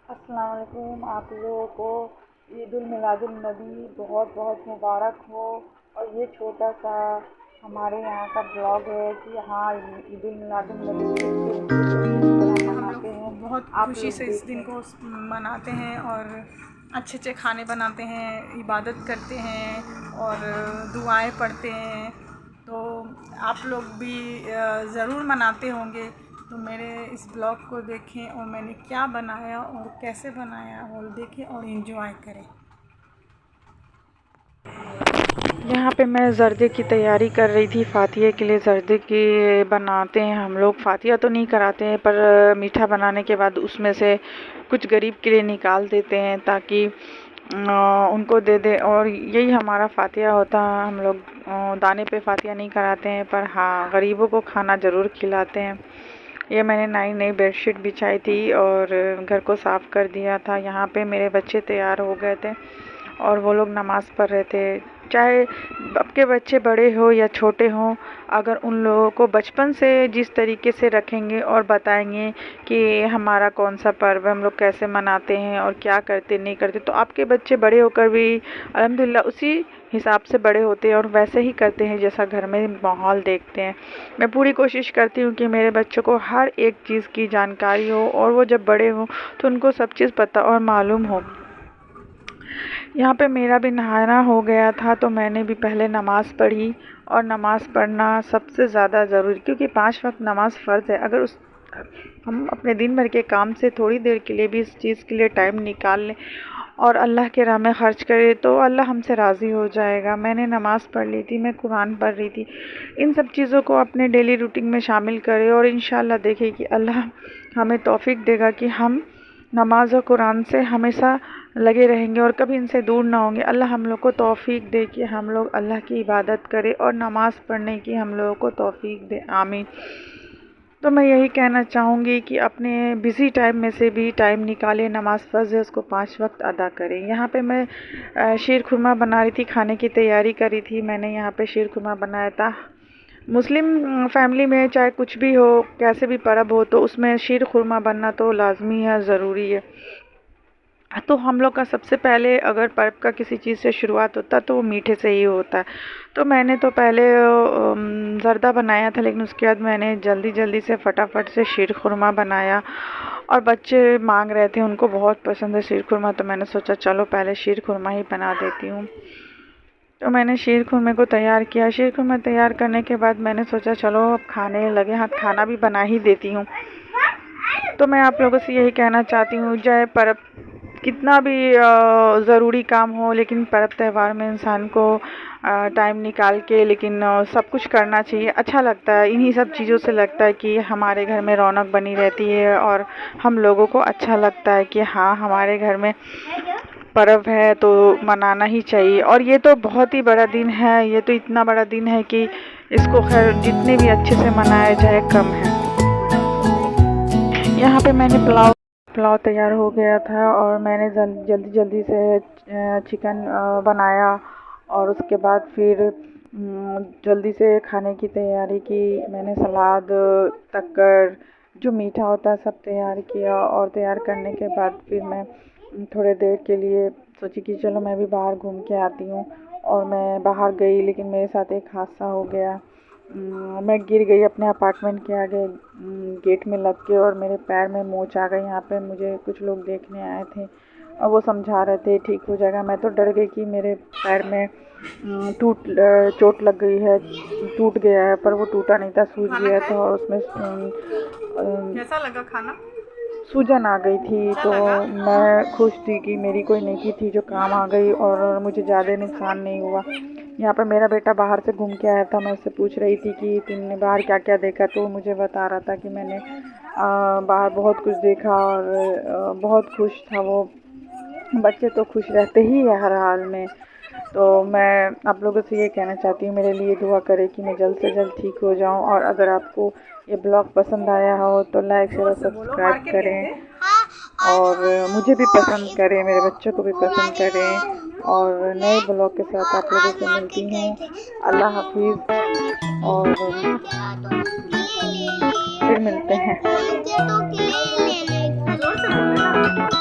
अस्सलाम वालेकुम। आप लोगों को ईद उल मिलादुल नबी बहुत बहुत मुबारक हो। और ये छोटा सा हमारे यहाँ का ब्लॉग है कि हाँ, ईद उल मिलादुल नबी किस तरह हम मनाते हैं, लोग बहुत आप खुशी लोग से इस दिन देखें। को मनाते हैं और अच्छे अच्छे खाने बनाते हैं, इबादत करते हैं और दुआएं पढ़ते हैं। तो आप लोग भी ज़रूर मनाते होंगे। तो मेरे इस ब्लॉग को देखें और मैंने क्या बनाया और कैसे बनाया और देखें और इन्जॉय करें। यहाँ पे मैं जर्दे की तैयारी कर रही थी, फ़ातिहा के लिए। जर्दे की बनाते हैं हम लोग, फ़ातिहा तो नहीं कराते हैं, पर मीठा बनाने के बाद उसमें से कुछ गरीब के लिए निकाल देते हैं ताकि उनको दे दे। और यही हमारा फ़ातिहा होता है। हम लोग दाने पे फ़ातिहा नहीं कराते हैं, पर हाँ, गरीबों को खाना ज़रूर खिलाते हैं। ये मैंने नई नई बेडशीट बिछाई थी और घर को साफ़ कर दिया था। यहाँ पे मेरे बच्चे तैयार हो गए थे और वो लोग नमाज़ पढ़ रहे थे। चाहे आपके बच्चे बड़े हो या छोटे हों, अगर उन लोगों को बचपन से जिस तरीके से रखेंगे और बताएंगे कि हमारा कौन सा पर्व है, हम लोग कैसे मनाते हैं और क्या करते नहीं करते, तो आपके बच्चे बड़े होकर भी अल्हम्दुलिल्लाह उसी हिसाब से बड़े होते हैं और वैसे ही करते हैं जैसा घर में माहौल देखते हैं। मैं पूरी कोशिश करती हूँ कि मेरे बच्चों को हर एक चीज़ की जानकारी हो और वो जब बड़े हों तो उनको सब चीज़ पता और मालूम हो। यहाँ पे मेरा भी नहाना हो गया था, तो मैंने भी पहले नमाज़ पढ़ी। और नमाज़ पढ़ना सबसे ज़्यादा ज़रूरी, क्योंकि 5 वक्त नमाज़ फ़र्ज़ है। अगर उस हम अपने दिन भर के काम से थोड़ी देर के लिए भी इस चीज़ के लिए टाइम निकाल लें और अल्लाह के राह में ख़र्च करें तो अल्लाह हमसे राज़ी हो जाएगा। मैंने नमाज़ पढ़ ली थी, मैं कुरान पढ़ रही थी। इन सब चीज़ों को अपने डेली रूटीन में शामिल करें और इंशाअल्लाह देखें कि अल्लाह हमें तौफ़ीक देगा कि हम नमाज और कुरान से हमेशा लगे रहेंगे और कभी इनसे दूर ना होंगे। अल्लाह हम लोग को तौफ़ीक दे कि हम लोग अल्लाह की इबादत करें और नमाज़ पढ़ने की हम लोगों को तौफ़ीक दे, आमीन। तो मैं यही कहना चाहूँगी कि अपने बिज़ी टाइम में से भी टाइम निकालें, नमाज़ फ़र्ज़ है उसको 5 वक्त अदा करें। यहाँ पे मैं शीर खुरमा बना रही थी, खाने की तैयारी करी थी। मैंने यहाँ पे शीर खुरमा बनाया था। मुस्लिम फैमिली में चाहे कुछ भी हो, कैसे भी पर्व हो, तो उसमें शीर खुरमा बनना तो लाज़मी है, ज़रूरी है। तो हम लोग का सबसे पहले अगर पर्व का किसी चीज़ से शुरुआत होता है तो वो मीठे से ही होता है। तो मैंने तो पहले ज़र्दा बनाया था, लेकिन उसके बाद मैंने जल्दी जल्दी से फटाफट से शीर खुरमा बनाया और बच्चे मांग रहे थे, उनको बहुत पसंद है शीर खुरमा। तो मैंने सोचा चलो पहले शीर खुरमा ही बना देती हूँ। तो मैंने शीर खुरमे को तैयार किया। शीर खुरमा तैयार करने के बाद मैंने सोचा चलो अब खाने लगे, हाँ खाना भी बना ही देती हूँ। तो मैं आप लोगों से यही कहना चाहती हूँ, चाहे पर्व कितना भी ज़रूरी काम हो, लेकिन पर्व त्यौहार में इंसान को टाइम निकाल के लेकिन सब कुछ करना चाहिए। अच्छा लगता है, इन्हीं सब चीज़ों से लगता है कि हमारे घर में रौनक बनी रहती है और हम लोगों को अच्छा लगता है कि हाँ, हमारे घर में पर्व है तो मनाना ही चाहिए। और ये तो बहुत ही बड़ा दिन है, ये तो इतना बड़ा दिन है कि इसको खैर जितने भी अच्छे से मनाया जाए कम है। यहाँ पे मैंने पुलाव तैयार हो गया था और मैंने जल्दी जल्दी से चिकन बनाया और उसके बाद फिर जल्दी से खाने की तैयारी की। मैंने सलाद तक कर जो मीठा होता है सब तैयार किया और तैयार करने के बाद फिर मैं थोड़े देर के लिए सोची कि चलो मैं भी बाहर घूम के आती हूँ। और मैं बाहर गई, लेकिन मेरे साथ एक हादसा हो गया। मैं गिर गई अपने अपार्टमेंट के आगे गेट में लग के और मेरे पैर में मोच आ गई। यहाँ पे मुझे कुछ लोग देखने आए थे और वो समझा रहे थे ठीक हो जाएगा। मैं तो डर गई कि मेरे पैर में चोट लग गई है, टूट गया है, पर वो टूटा नहीं था, सूज खाना गया था खाए? और उसमें कैसा लगा खाना? सूजन आ गई थी। अच्छा तो लगा? मैं खुश थी कि मेरी कोई नेकी थी जो काम आ गई और मुझे ज़्यादा नुकसान नहीं हुआ। यहाँ पर मेरा बेटा बाहर से घूम के आया था, मैं उससे पूछ रही थी कि तुमने बाहर क्या क्या देखा, तो मुझे बता रहा था कि मैंने बाहर बहुत कुछ देखा और बहुत खुश था वो। बच्चे तो खुश रहते ही है हर हाल में। तो मैं आप लोगों से ये कहना चाहती हूँ, मेरे लिए दुआ करें कि मैं जल्द से जल्द ठीक हो जाऊँ। और अगर आपको ये ब्लॉग पसंद आया हो तो लाइक शेयर जोर और से बोलो, सब्सक्राइब मार्केट गए करें थे। और मुझे भी पसंद करें, मेरे बच्चों को भी पसंद करें। और नए ब्लॉग के साथ आप लोगों से मिलती हूँ। अल्लाह हाफिज़ और फिर मिलते हैं। जोर से बोले ना।